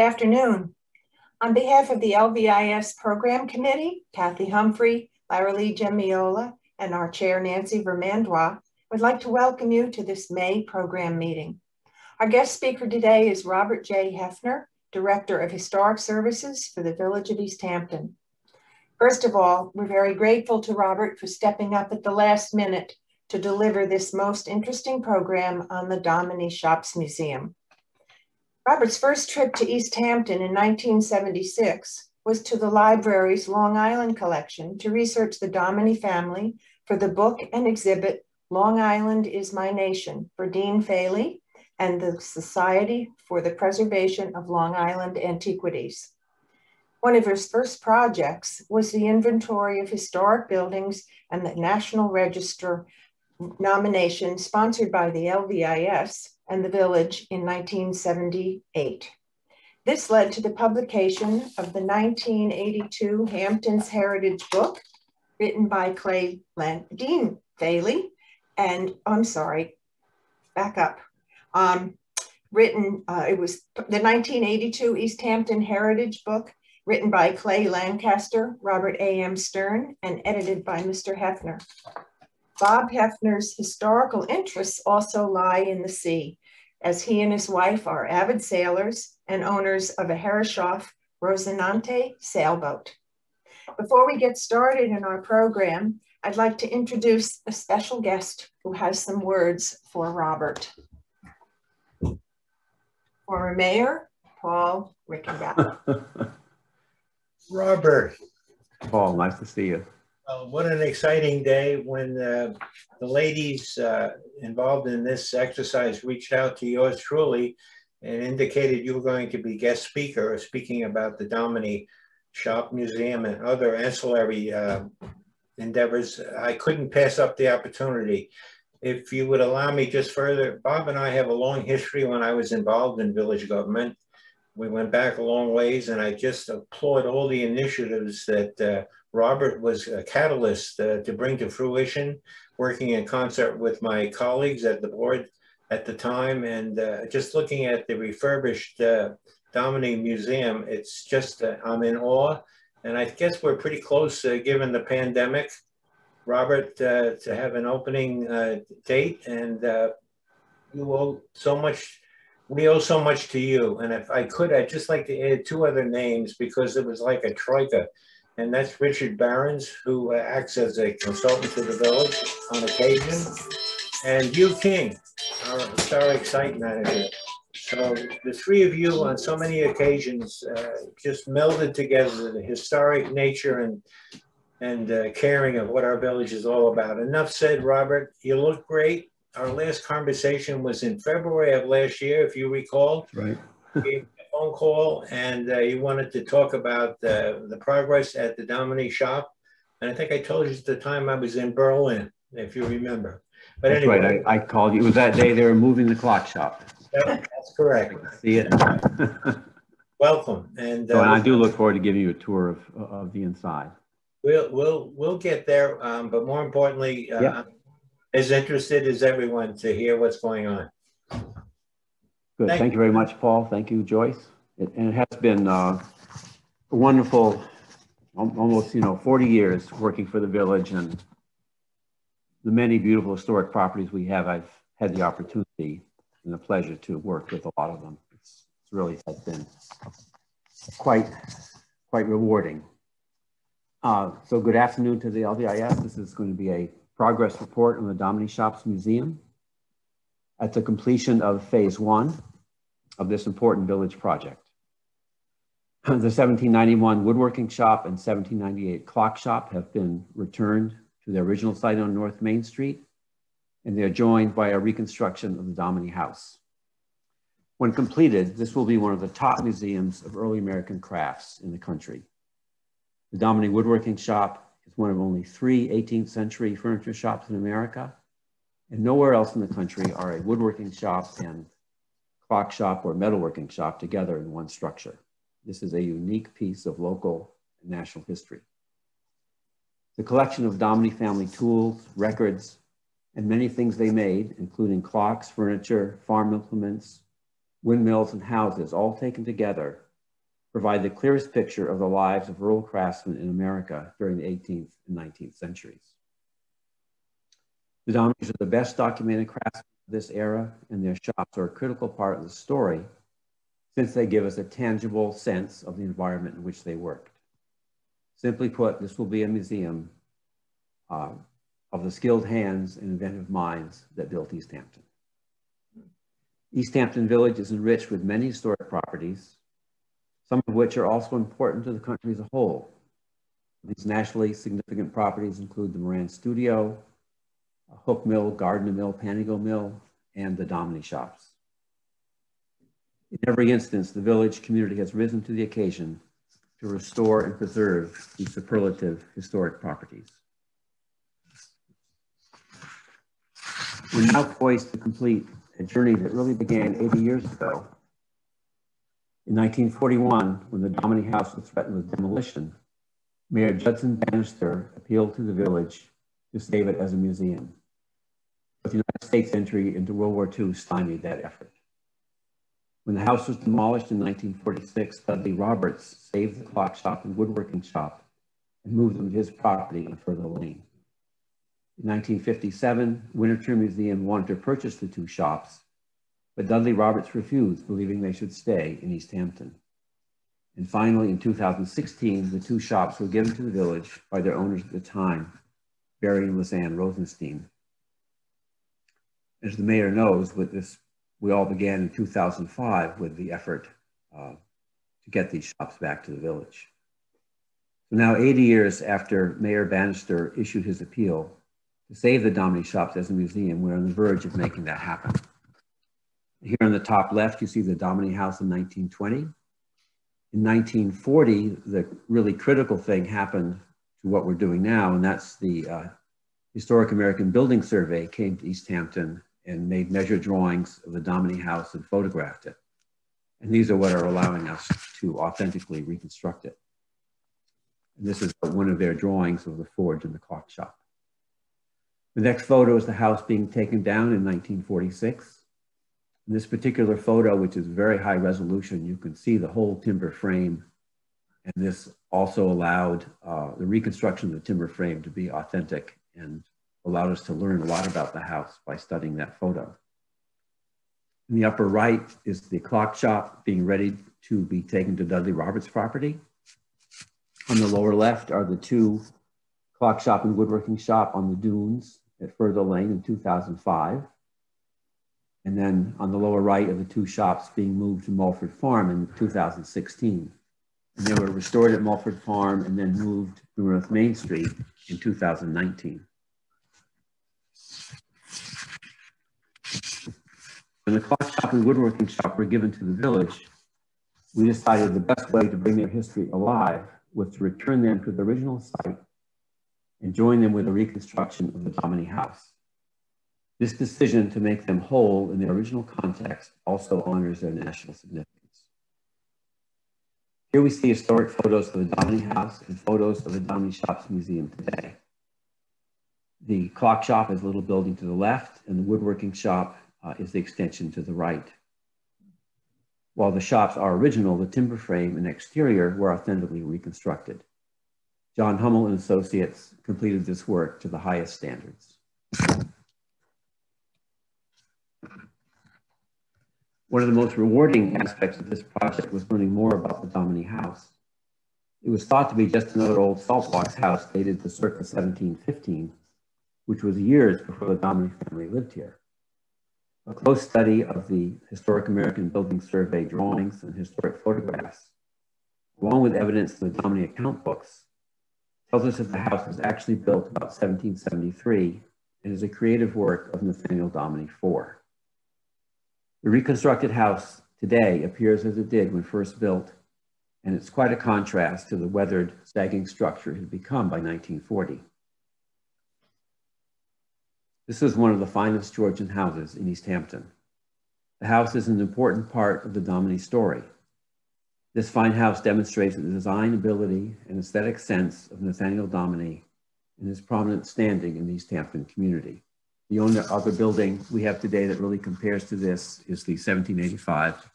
afternoon. On behalf of the LVIS Program Committee, Kathy Humphrey, Lara Lee Gemiola, and our chair, Nancy Vermandois, would like to welcome you to this May program meeting. Our guest speaker today is Robert J. Hefner, Director of Historic Services for the Village of East Hampton. First of all, we're very grateful to Robert for stepping up at the last minute to deliver this most interesting program on the Dominy Shops Museum. Robert's first trip to East Hampton in 1976 was to the library's Long Island collection to research the Dominy family for the book and exhibit Long Island is My Nation for Dean Faley and the Society for the Preservation of Long Island Antiquities. One of his first projects was the inventory of historic buildings and the National Register nomination sponsored by the LVIS and the Village in 1978. This led to the publication of the 1982 Hampton's Heritage Book, written by Dean Faley, and it was the 1982 East Hampton Heritage Book, written by Clay Lancaster, Robert A.M. Stern, and edited by Mr. Hefner. Bob Hefner's historical interests also lie in the sea, as he and his wife are avid sailors and owners of a Herreshoff Rosinante sailboat. Before we get started in our program, I'd like to introduce a special guest who has some words for Robert. Former Mayor Paul Rickenbacker. Robert. Paul, nice to see you. What an exciting day when the ladies involved in this exercise reached out to yours truly and indicated you were going to be guest speaker or speaking about the Dominy Shop Museum and other ancillary endeavors. I couldn't pass up the opportunity. If you would allow me just further, Bob and I have a long history when I was involved in village government. We went back a long ways, and I just applaud all the initiatives that Robert was a catalyst to bring to fruition, working in concert with my colleagues at the board at the time. And just looking at the refurbished Dominy Museum, it's just, I'm in awe. And I guess we're pretty close, given the pandemic, Robert, to have an opening date. And you owe so much. We owe so much to you. And if I could, I'd just like to add two other names because it was like a troika. And that's Richard Barons, who acts as a consultant to the village on occasion, and Hugh King, our historic site manager. So the three of you on so many occasions just melded together the historic nature and caring of what our village is all about. Enough said, Robert. You look great. Our last conversation was in February of last year, if you recall. Right. You gave me a phone call, and you wanted to talk about the progress at the Dominy shop. And I think I told you at the time I was in Berlin, if you remember. But that's anyway, right. I called you. It was that day they were moving the clock shop. That's correct. I can see it. Welcome. And I do look forward to giving you a tour of the inside. We'll get there, but more importantly, as interested as everyone to hear what's going on. Good. Thank you very much, Paul. Thank you, Joyce. And it has been a wonderful, almost 40 years working for the village, and the many beautiful historic properties we have. I've had the opportunity and the pleasure to work with a lot of them. It's really has been quite rewarding. So good afternoon to the LVIS. This is going to be a progress report on the Dominy Shops Museum at the completion of phase 1 of this important village project. The 1791 woodworking shop and 1798 clock shop have been returned to their original site on North Main Street, and they're joined by a reconstruction of the Dominy House. When completed, this will be one of the top museums of early American crafts in the country. The Dominy woodworking shop is one of only 3 18th century furniture shops in America, and nowhere else in the country are a woodworking shop and clock shop or metalworking shop together in one structure. This is a unique piece of local and national history. The collection of Dominy family tools, records, and many things they made, including clocks, furniture, farm implements, windmills, and houses, all taken together, provide the clearest picture of the lives of rural craftsmen in America during the 18th and 19th centuries. The Dominys are the best documented craftsmen of this era, and their shops are a critical part of the story since they give us a tangible sense of the environment in which they worked. Simply put, this will be a museum of the skilled hands and inventive minds that built East Hampton. East Hampton Village is enriched with many historic properties, some of which are also important to the country as a whole. These nationally significant properties include the Moran Studio, Hook Mill, Gardner Mill, Panago Mill, and the Dominy shops. In every instance, the village community has risen to the occasion to restore and preserve these superlative historic properties. We're now poised to complete a journey that really began 80 years ago. In 1941, when the Dominy House was threatened with demolition, Mayor Judson Bannister appealed to the village to save it as a museum. But the United States entry into World War II stymied that effort. When the house was demolished in 1946, Dudley Roberts saved the clock shop and woodworking shop and moved them to his property on Further Lane. In 1957, Winterthur Museum wanted to purchase the two shops, but Dudley Roberts refused, believing they should stay in East Hampton. And finally, in 2016, the two shops were given to the village by their owners at the time, Barry and Lisanne Rosenstein. As the mayor knows, with this, we all began in 2005 with the effort to get these shops back to the village. So now 80 years after Mayor Bannister issued his appeal to save the Dominy shops as a museum, we're on the verge of making that happen. Here on the top left, you see the Dominy House in 1920. In 1940, the really critical thing happened to what we're doing now, and that's the Historic American Building Survey came to East Hampton and made measure drawings of the Dominy House and photographed it. And these are what are allowing us to authentically reconstruct it. And this is one of their drawings of the forge and the clock shop. The next photo is the house being taken down in 1946. In this particular photo, which is very high resolution, you can see the whole timber frame. And this also allowed the reconstruction of the timber frame to be authentic and allowed us to learn a lot about the house by studying that photo. In the upper right is the clock shop being ready to be taken to Dudley Roberts' property. On the lower left are the two clock shop and woodworking shop on the dunes at Further Lane in 2005. And then on the lower right are the two shops being moved to Mulford Farm in 2016. And they were restored at Mulford Farm and then moved to North Main Street in 2019. When the clock shop and woodworking shop were given to the village, we decided the best way to bring their history alive was to return them to the original site and join them with a reconstruction of the Dominy House. This decision to make them whole in their original context also honors their national significance. Here we see historic photos of the Dominy House and photos of the Dominy Shops Museum today. The clock shop is a little building to the left, and the woodworking shop is the extension to the right. While the shops are original, the timber frame and exterior were authentically reconstructed. John Hummel and Associates completed this work to the highest standards. One of the most rewarding aspects of this project was learning more about the Dominy House. It was thought to be just another old saltbox house dated to circa 1715, which was years before the Dominy family lived here. A close study of the Historic American Building Survey drawings and historic photographs, along with evidence in the Dominy account books, tells us that the house was actually built about 1773 and is a creative work of Nathaniel Dominy IV. The reconstructed house today appears as it did when first built, and it's quite a contrast to the weathered, sagging structure it had become by 1940. This is one of the finest Georgian houses in East Hampton. The house is an important part of the Dominy story. This fine house demonstrates the design ability and aesthetic sense of Nathaniel Dominy and his prominent standing in the East Hampton community. The only other building we have today that really compares to this is the 1785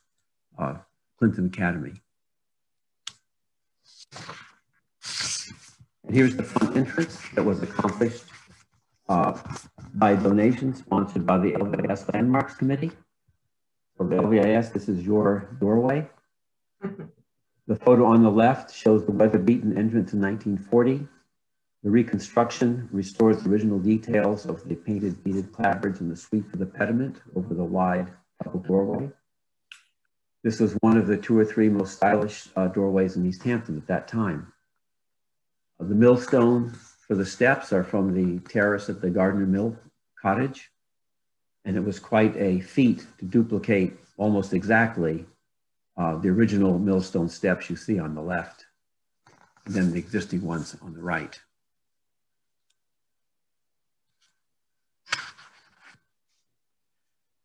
Clinton Academy. Here's the front entrance that was accomplished by a donation sponsored by the LVIS Landmarks Committee. For the LVIS, this is your doorway. The photo on the left shows the weather-beaten entrance in 1940. The reconstruction restores the original details of the painted beaded clapboards and the sweep of the pediment over the wide double doorway. This was one of the 2 or 3 most stylish doorways in East Hampton at that time. The millstone for the steps are from the terrace at the Gardner Mill cottage. And it was quite a feat to duplicate almost exactly the original millstone steps you see on the left, and then the existing ones on the right.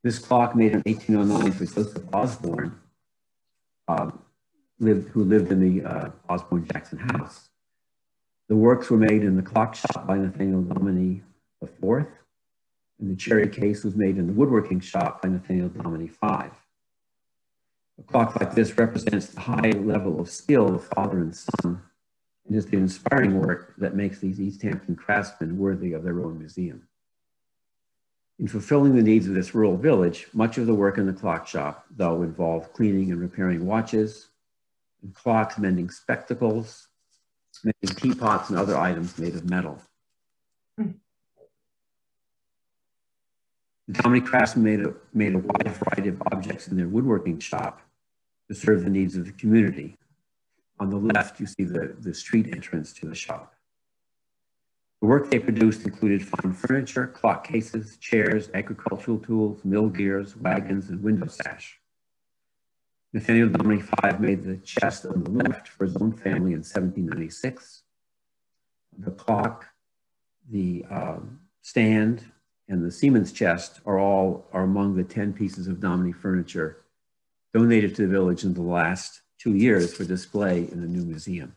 This clock, made in 1809 for Joseph Osborne, who lived in the Osborne-Jackson house. The works were made in the clock shop by Nathaniel Dominy IV, and the cherry case was made in the woodworking shop by Nathaniel Dominy V. A clock like this represents the high level of skill of father and son, and is the inspiring work that makes these East Hampton craftsmen worthy of their own museum. In fulfilling the needs of this rural village, much of the work in the clock shop, though, involved cleaning and repairing watches, and clocks, mending spectacles, making teapots and other items made of metal. The Dominy craftsmen made a wide variety of objects in their woodworking shop to serve the needs of the community. On the left, you see the street entrance to the shop. The work they produced included fine furniture, clock cases, chairs, agricultural tools, mill gears, wagons, and window sash. Nathaniel Dominy V made the chest on the left for his own family in 1796. The clock, the stand, and the seaman's chest are among the 10 pieces of Dominy furniture donated to the village in the last 2 years for display in the new museum.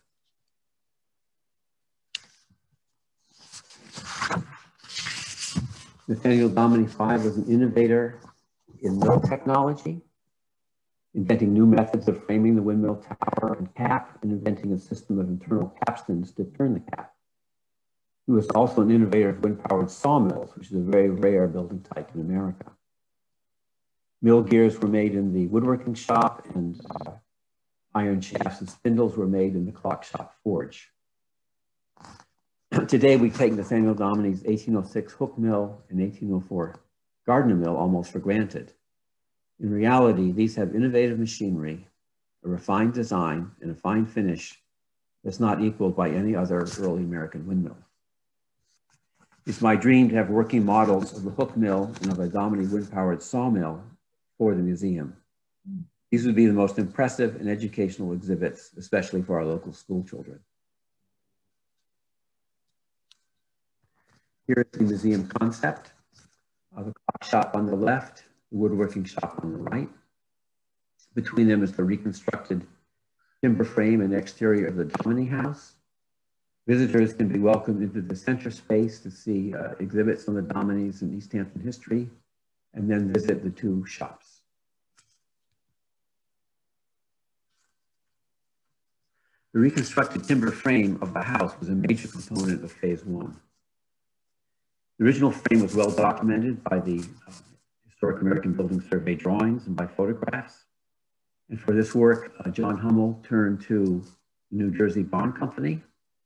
Nathaniel Dominy V was an innovator in mill technology, inventing new methods of framing the windmill tower and cap, and inventing a system of internal capstans to turn the cap. He was also an innovator of wind-powered sawmills, which is a very rare building type in America. Mill gears were made in the woodworking shop, and iron shafts and spindles were made in the clock shop forge. Today, we take Nathaniel Dominy's 1806 hook mill and 1804 Gardner mill almost for granted. In reality, these have innovative machinery, a refined design, and a fine finish that's not equaled by any other early American windmill. It's my dream to have working models of the hook mill and of a Dominy wind-powered sawmill for the museum. These would be the most impressive and educational exhibits, especially for our local school children. Here is the museum concept. The clock shop on the left, the woodworking shop on the right. Between them is the reconstructed timber frame and exterior of the Dominy house. Visitors can be welcomed into the center space to see exhibits on the Dominys and East Hampton history, and then visit the 2 shops. The reconstructed timber frame of the house was a major component of phase 1. The original frame was well documented by the Historic American Building Survey drawings and by photographs. And for this work, John Hummel turned to the New Jersey Bond Company,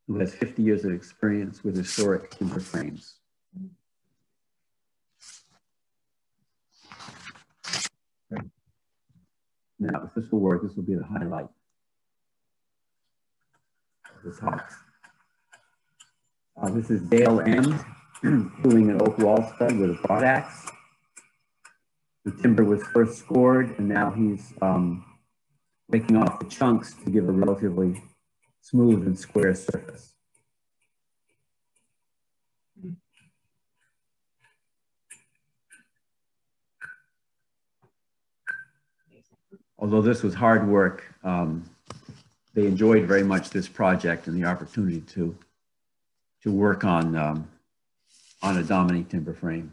who has 50 years of experience with historic timber frames. Now, if this will work, this will be the highlight of the talk. This is Dale M. doing an oak wall stud with a broadaxe. The timber was first scored, and now he's breaking off the chunks to give a relatively smooth and square surface. Although this was hard work, they enjoyed very much this project and the opportunity to work on a Dominy timber frame.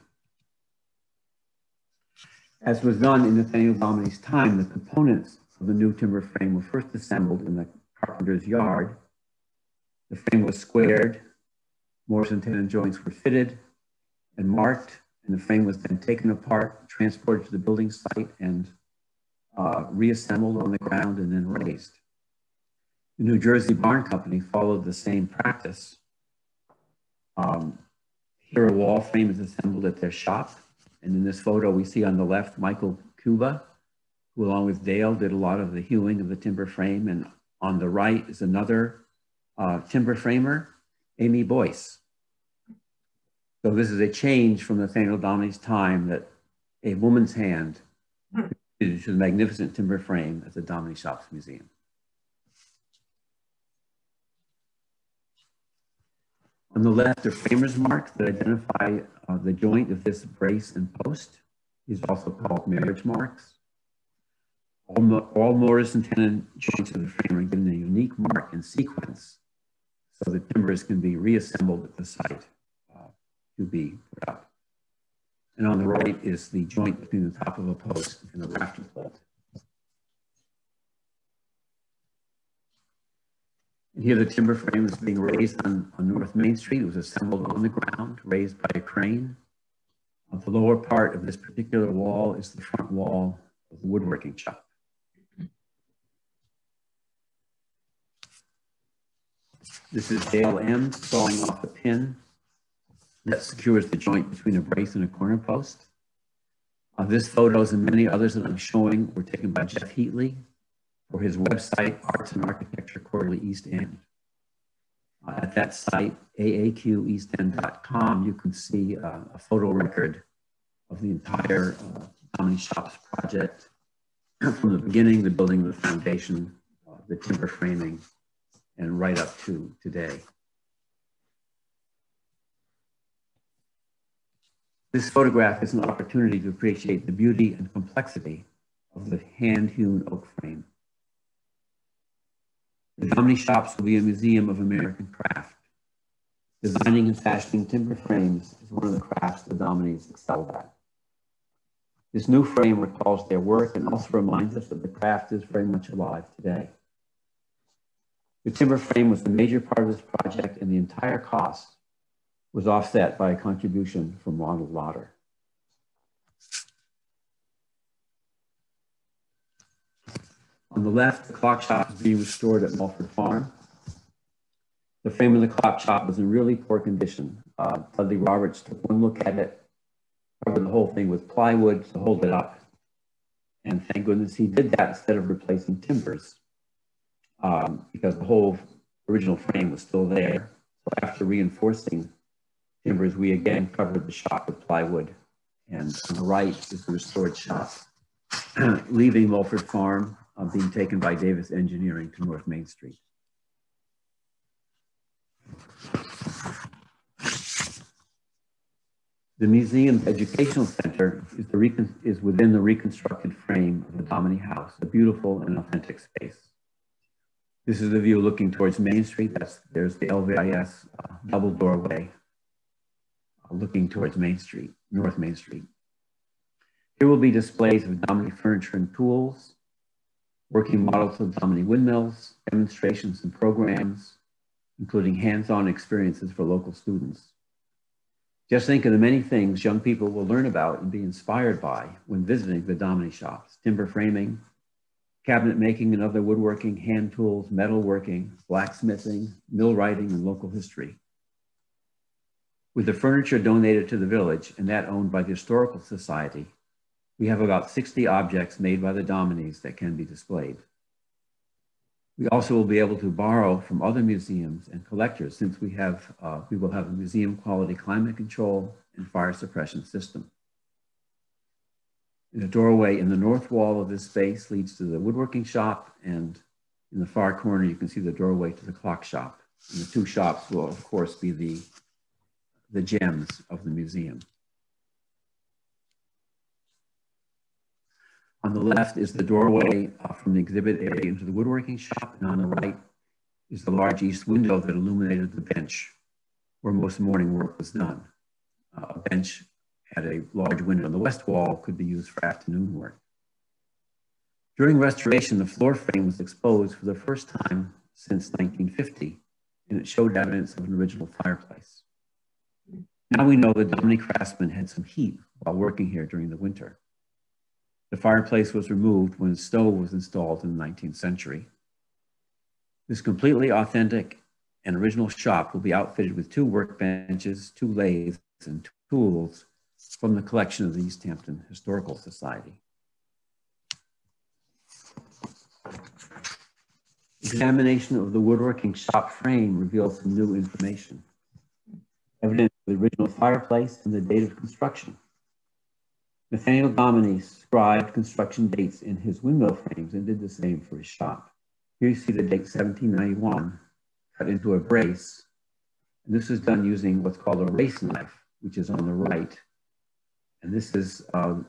As was done in Nathaniel Dominy's time, the components of the new timber frame were first assembled in the carpenter's yard. The frame was squared, Morrison tenon joints were fitted and marked, and the frame was then taken apart, transported to the building site, and reassembled on the ground and then raised. The New Jersey Barn Company followed the same practice. Here a wall frame is assembled at their shop, and in this photo we see on the left Michael Cuba, who along with Dale did a lot of the hewing of the timber frame, and on the right is another timber framer, Amy Boyce. So this is a change from Nathaniel Dominy's time that a woman's hand contributed to the magnificent timber frame at the Dominy Shops Museum. On the left are framer's marks that identify the joint of this brace and post. These are also called marriage marks. All Morrison tenon joints of the frame are given a unique mark and sequence, so the timbers can be reassembled at the site to be put up. And on the right is the joint between the top of a post and the rafter bolt. And here the timber frame is being raised on North Main Street. It was assembled on the ground, raised by a crane. The lower part of this particular wall is the front wall of the woodworking shop. This is Dale M sawing off a pin that secures the joint between a brace and a corner post. This photos and many others that I'm showing were taken by Jeff Heatley for his website, Arts and Architecture Quarterly East End. At that site, aaqeastend.com, you can see a photo record of the entire Dominy Shops project from the beginning, the building of the foundation, the timber framing, and right up to today. This photograph is an opportunity to appreciate the beauty and complexity of the hand-hewn oak frame. The Dominy Shops will be a museum of American craft. Designing and fashioning timber frames is one of the crafts the Dominys excelled at. This new frame recalls their work and also reminds us that the craft is very much alive today. The timber frame was a major part of this project, and the entire cost was offset by a contribution from Ronald Lauder. On the left, the clock shop is being restored at Mulford Farm. The frame of the clock shop was in really poor condition. Dudley Roberts took one look at it, covered the whole thing with plywood to hold it up. And thank goodness he did that instead of replacing timbers, because the whole original frame was still there. So after reinforcing timbers, we again covered the shop with plywood. And on the right is the restored shop, leaving Mulford Farm, being taken by Davis Engineering to North Main Street. The museum's educational center is within the reconstructed frame of the Dominy House, a beautiful and authentic space. This is the view looking towards Main Street. There's the LVIS double doorway looking towards Main Street, North Main Street. Here will be displays of Dominy furniture and tools, working models of Dominy windmills, demonstrations and programs, including hands-on experiences for local students. Just think of the many things young people will learn about and be inspired by when visiting the Dominy Shops: timber framing, cabinet making and other woodworking, hand tools, metalworking, blacksmithing, millwrighting, and local history. With the furniture donated to the village and that owned by the Historical Society, we have about 60 objects made by the Dominys that can be displayed. We also will be able to borrow from other museums and collectors, since we will have a museum quality climate control and fire suppression system. The doorway in the north wall of this space leads to the woodworking shop, and in the far corner you can see the doorway to the clock shop. And the two shops will of course be the gems of the museum. On the left is the doorway from the exhibit area into the woodworking shop, and on the right is the large east window that illuminated the bench where most morning work was done. A bench had a large window on the west wall, could be used for afternoon work. During restoration, the floor frame was exposed for the first time since 1950 and it showed evidence of an original fireplace. Now we know the Dominy craftsmen had some heat while working here during the winter. The fireplace was removed when a stove was installed in the 19th century. This completely authentic and original shop will be outfitted with 2 workbenches, 2 lathes, and tools from the collection of the East Hampton Historical Society. Examination of the woodworking shop frame reveals some new information. Evidence of the original fireplace and the date of construction. Nathaniel Dominy scribed construction dates in his windmill frames and did the same for his shop. Here you see the date 1791 cut into a brace. And this is done using what's called a race knife, which is on the right. And this is the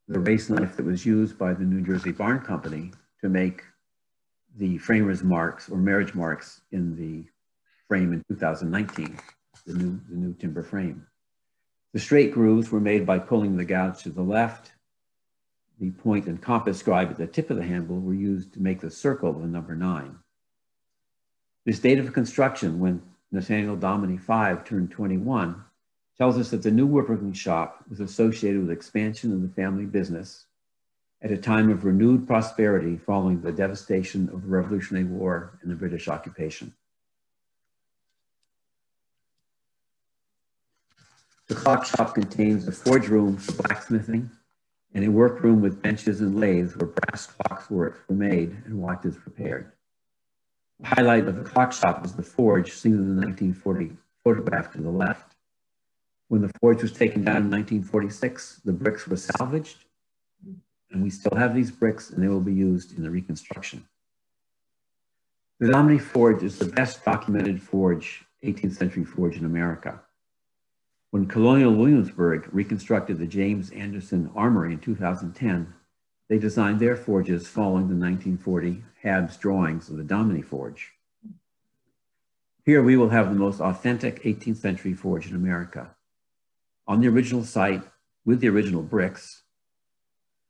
race knife that was used by the New Jersey Barn Company to make the framers' marks or marriage marks in the frame in 2019, the new timber frame. The straight grooves were made by pulling the gouge to the left. The point and compass scribe at the tip of the handle were used to make the circle of the number 9. This date of construction, when Nathaniel Dominy 5 turned 21, tells us that the new woodworking shop was associated with expansion of the family business at a time of renewed prosperity following the devastation of the Revolutionary War and the British occupation. The clock shop contains a forge room for blacksmithing and a workroom with benches and lathes where brass clockworks were made and watches prepared. The highlight of the clock shop is the forge seen in the 1940 photograph to the left. When the forge was taken down in 1946, the bricks were salvaged, and we still have these bricks, and they will be used in the reconstruction. The Dominy forge is the best documented forge, 18th century forge in America. When Colonial Williamsburg reconstructed the James Anderson Armory in 2010, they designed their forges following the 1940 Habs drawings of the Dominy forge. Here we will have the most authentic 18th century forge in America. On the original site, with the original bricks,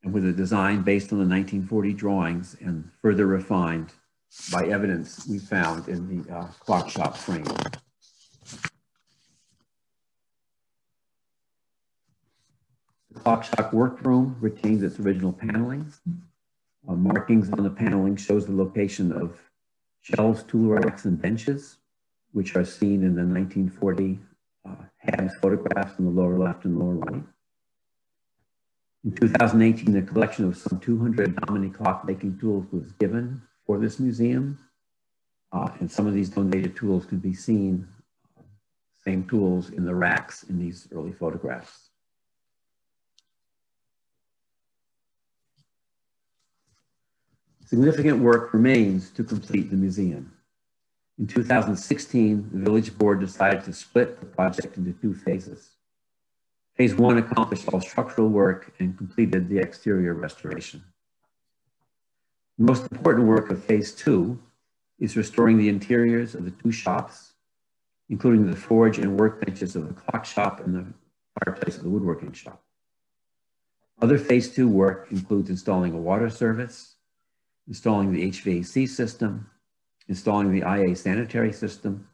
and with a design based on the 1940 drawings and further refined by evidence we found in the clock shop frame. The clock shop workroom retains its original paneling. Markings on the paneling shows the location of shelves, tool racks, and benches, which are seen in the 1940 Habs photographs in the lower left and lower right. In 2018, a collection of some 200 Dominy clock-making tools was given for this museum, and some of these donated tools can be seen, same tools in the racks in these early photographs. Significant work remains to complete the museum. In 2016, the village board decided to split the project into 2 phases. Phase 1 accomplished all structural work and completed the exterior restoration. The most important work of Phase 2 is restoring the interiors of the 2 shops, including the forge and workbenches of the clock shop and the fireplace of the woodworking shop. Other Phase 2 work includes installing a water service, installing the HVAC system, installing the IA sanitary system,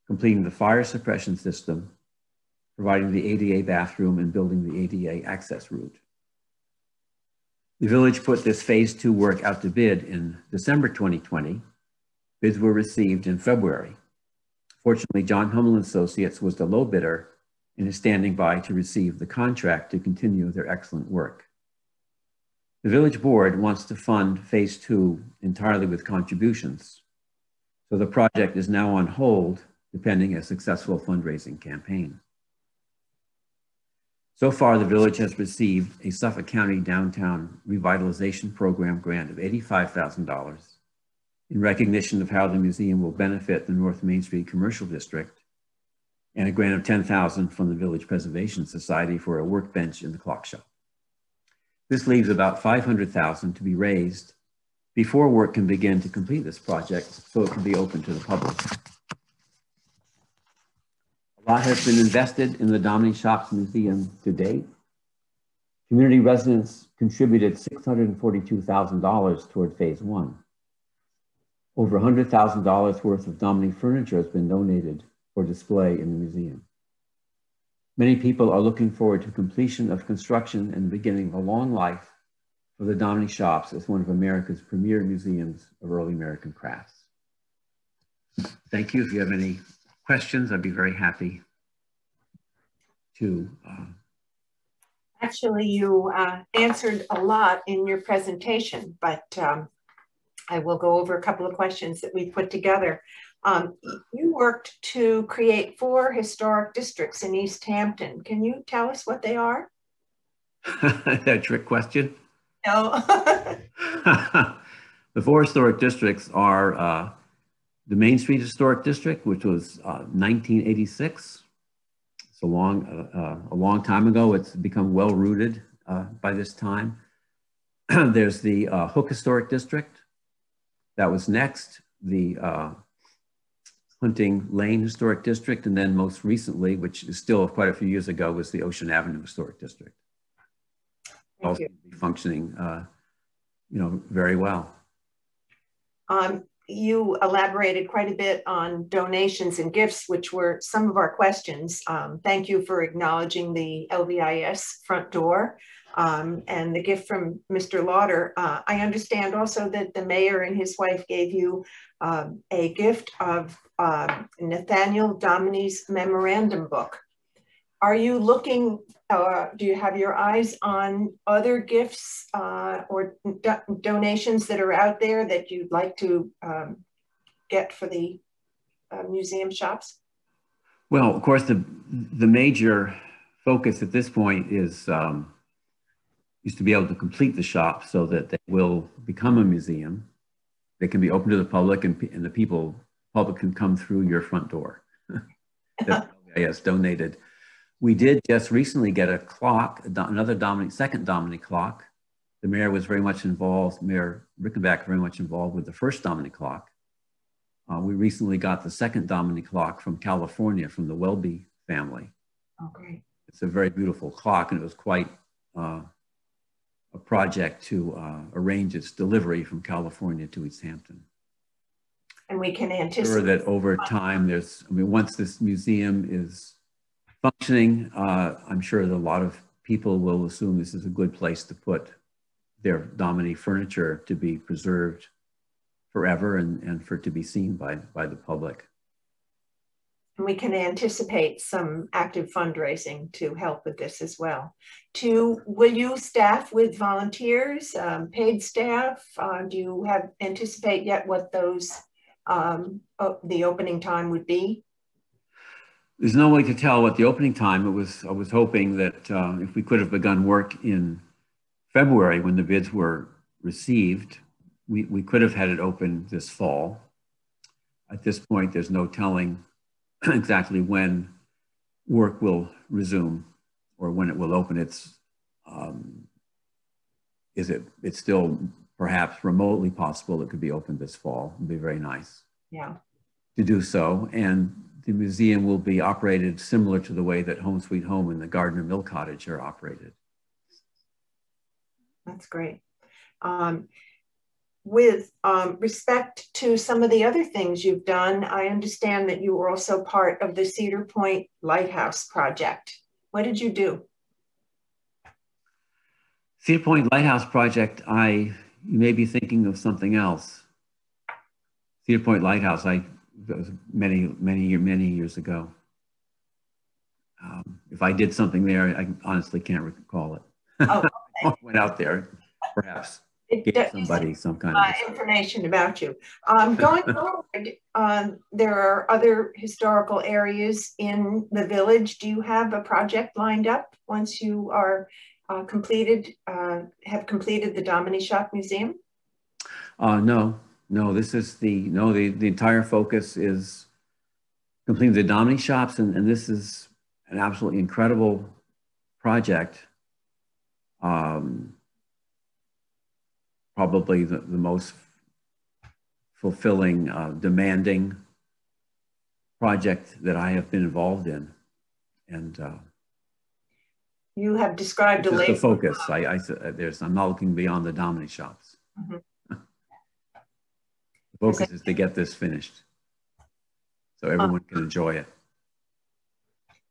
completing the fire suppression system, providing the ADA bathroom, and building the ADA access route. The village put this Phase 2 work out to bid in December 2020. Bids were received in February. Fortunately, John Hummel Associates was the low bidder and is standing by to receive the contract to continue their excellent work. The village board wants to fund Phase 2 entirely with contributions, so the project is now on hold pending a successful fundraising campaign. So far, the village has received a Suffolk County Downtown Revitalization Program grant of $85,000 in recognition of how the museum will benefit the North Main Street Commercial District, and a grant of $10,000 from the Village Preservation Society for a workbench in the clock shop. This leaves about $500,000 to be raised before work can begin to complete this project so it can be open to the public. A lot has been invested in the Dominy Shops Museum to date. Community residents contributed $642,000 toward Phase 1. Over $100,000 worth of Dominy furniture has been donated for display in the museum. Many people are looking forward to completion of construction and the beginning of a long life for the Dominy shops as one of America's premier museums of early American crafts. Thank you. If you have any questions, I'd be very happy to. Actually, you answered a lot in your presentation, but I will go over a couple of questions that we put together. You worked to create 4 historic districts in East Hampton. Can you tell us what they are? That a trick question? No. The 4 historic districts are the Main Street Historic District, which was 1986. It's a long time ago. It's become well-rooted by this time. There's the Hook Historic District. That was next. The Hunting Lane Historic District, and then most recently, which is still quite a few years ago, was the Ocean Avenue Historic District. Also functioning, very well. You elaborated quite a bit on donations and gifts, which were some of our questions. Thank you for acknowledging the LVIS front door and the gift from Mr. Lauder. I understand also that the mayor and his wife gave you a gift of Nathaniel Dominy's memorandum book. Are you looking, do you have your eyes on other gifts or donations that are out there that you'd like to get for the museum shops? Well, of course, the major focus at this point is to be able to complete the shop so that they will become a museum. They can be open to the public, and the public can come through your front door. Yes, donated. We did just recently get a clock, another second Dominy clock. The mayor was very much involved, Mayor Rickenback very much involved with the first Dominy clock. We recently got the second Dominy clock from California, from the Welby family. Oh, great. It's a very beautiful clock, and it was quite a project to arrange its delivery from California to East Hampton. And we can anticipate sure that over time, once this museum is functioning, I'm sure that a lot of people will assume this is a good place to put their Dominy furniture to be preserved forever and for it to be seen by the public. And we can anticipate some active fundraising to help with this as well. Will you staff with volunteers, paid staff? Do you anticipate yet what those, the opening time would be? There's no way to tell what the opening time. I was hoping that if we could have begun work in February when the bids were received, we could have had it open this fall. At this point, there's no telling exactly when work will resume or when it will open. It's still perhaps remotely possible it could be opened this fall. It'd be very nice. Yeah. To do so, and the museum will be operated similar to the way that Home Sweet Home and the Gardner Mill Cottage are operated. That's great. With respect to some of the other things you've done, I understand that you were also part of the Cedar Point Lighthouse project. What did you do? Cedar Point Lighthouse project, you may be thinking of something else. Cedar Point Lighthouse, that was many years ago. If I did something there, I honestly can't recall it. Oh, okay. I went out there, perhaps. Gave somebody some kind of information about you. Going forward, there are other historical areas in the village. Do you have a project lined up once you are have completed the Dominy Shop Museum? No. This is the entire focus is completing the Dominy shops, and this is an absolutely incredible project. Probably the most fulfilling, demanding project that I have been involved in. And you have described the focus. I'm not looking beyond the Dominy shops. Mm-hmm. The focus is to get this finished so everyone can enjoy it.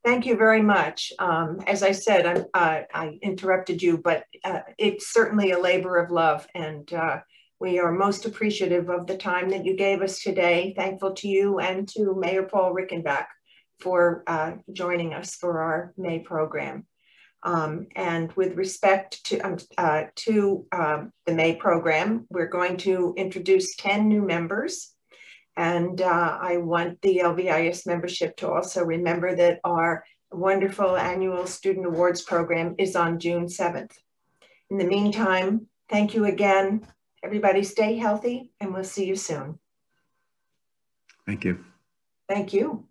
Thank you very much. As I said, I interrupted you, but it's certainly a labor of love, and we are most appreciative of the time that you gave us today. Thankful to you and to Mayor Paul Rickenbach for joining us for our May program. And with respect to the May program, we're going to introduce 10 new members. And I want the LVIS membership to also remember that our wonderful annual Student Awards program is on June 7th. In the meantime, thank you again. Everybody stay healthy, and we'll see you soon. Thank you. Thank you.